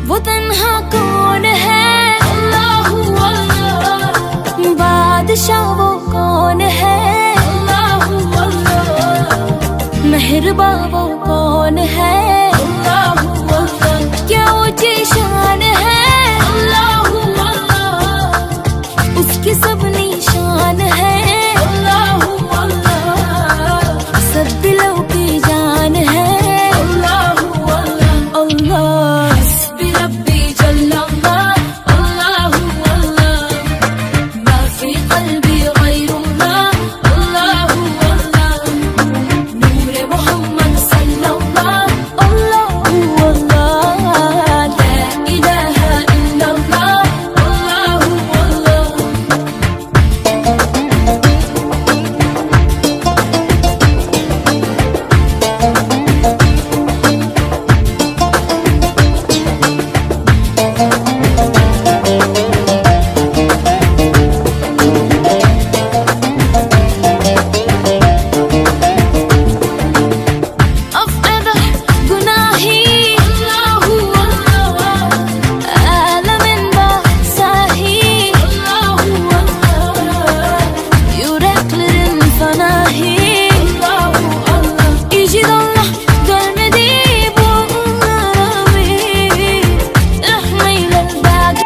वो तन्हा कौन है, अल्लाहू अल्लाह। बादशाह वो कौन है, अल्लाहू अल्लाह। मेहरबां वो कौन है, अल्लाहू अल्लाह। क्या ऊंची शान है, अल्लाहू अल्लाह। उसकी सब निशान है, अल्लाहू अल्लाह। सब दिलों की जान है, अल्लाहू अल्लाह। अल्लाह हस्बी रब्बी जल्लल्लाह, अल्लाहू अल्लाह। मा फी क़ल्बी ग़ैरुल्लाह, अल्लाहू अल्लाह। नूरे मोहम्मद सल्लल्लाह, अल्लाहू अल्लाह। ला इलाहा इल्लल्लाह, अल्लाहू अल्लाह। अफ़अदा गुनाही, अल्लाहू अल्लाह। आलमिन बासाही, अल्लाहू अल्लाह। yüreklerin fanahi, Allahu Allah. İcid Allah görmedi bunları, rahmeyle bâgı.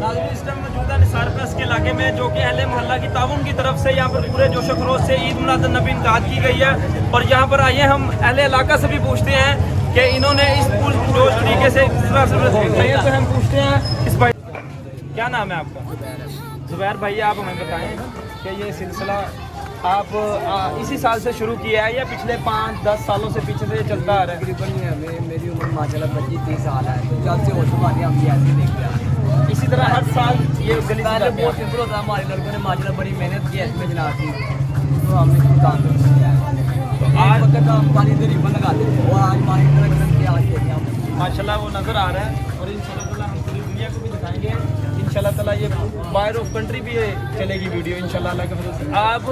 नाज़रीन, इस टाइम मौजूदा निसार प्लस के इलाके में, जो कि अहले मोहल्ला की ताउन की तरफ से यहाँ पर पूरे जोश खरोश से ईद मिलाद नबी इनकाद की गई है। और यहाँ पर आइए हम अहले इलाका से भी पूछते हैं कि इन्होंने इस पुरजोश तरीके से किस तरह से तो हम पूछते हैं इस भाई, क्या नाम है आपका? जुबैर भाई, आप हमें बताएं कि ये सिलसिला आप इसी साल से शुरू किया है या पिछले 5-10 सालों से पीछे से चलता आ रहा है? तकरीबन मेरी उम्र माशाल्लाह 25-30 साल है, तो जब से हो चुका है हम ये ऐसे देखते आ रहे हैं। इसी तरह हर साल ये गली पहले बहुत सिंपल होता है, हमारे लड़कों ने माशाल्लाह बड़ी मेहनत की है इसमें जनाब की, तो हमने इसको काम किया है। आज वक्त हम पानी से रिबन लगाते थे और आज माही तरह के आज देखें हम माशाल्लाह वो नज़र आ रहा है। और इंशाल्लाह ताला हम पूरी दुनिया को भी दिखाएंगे इंशाल्लाह ताला। ये बाहर ऑफ कंट्री भी ये चलेगी वीडियो इंशाल्लाह अल्लाह के फजल से। आप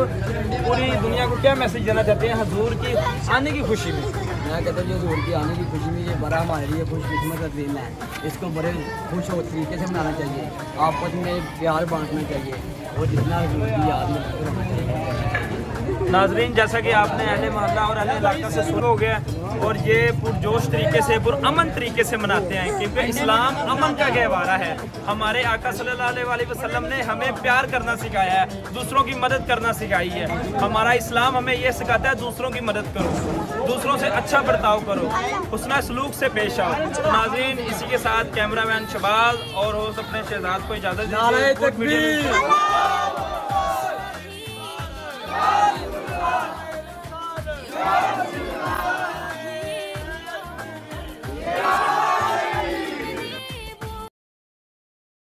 पूरी दुनिया को क्या मैसेज देना चाहते हैं हुजूर की आने की खुशी में? मैं कहता हूँ जो हजूर की आने की खुशी में ये बड़ा हमारे लिए खुशकिस्मत का दिन है, इसको बड़े खुश हो तरीके से मनाना चाहिए, आपस में प्यार बांटना चाहिए और जितना हजूर की याद में रहना चाहिए। नाजरीन, जैसा कि आपने अहले मोहल्ला और अहले इलाका से शुरू हो गया और ये पुरजोश तरीके से पुरअमन तरीके से मनाते हैं, क्योंकि इस्लाम अमन का गहवारा है। हमारे आका सल्लल्लाहु अलैहि वसल्लम ने हमें प्यार करना सिखाया है, दूसरों की मदद करना सिखाई है। हमारा इस्लाम हमें ये सिखाता है दूसरों की मदद करो, दूसरों से अच्छा बर्ताव करो, हुस्न सलूक से पेश आओ। तो नाजरीन, इसी के साथ कैमरामैन शबाज और होस्ट अपने शहजाद को इजाज़त दीजिए।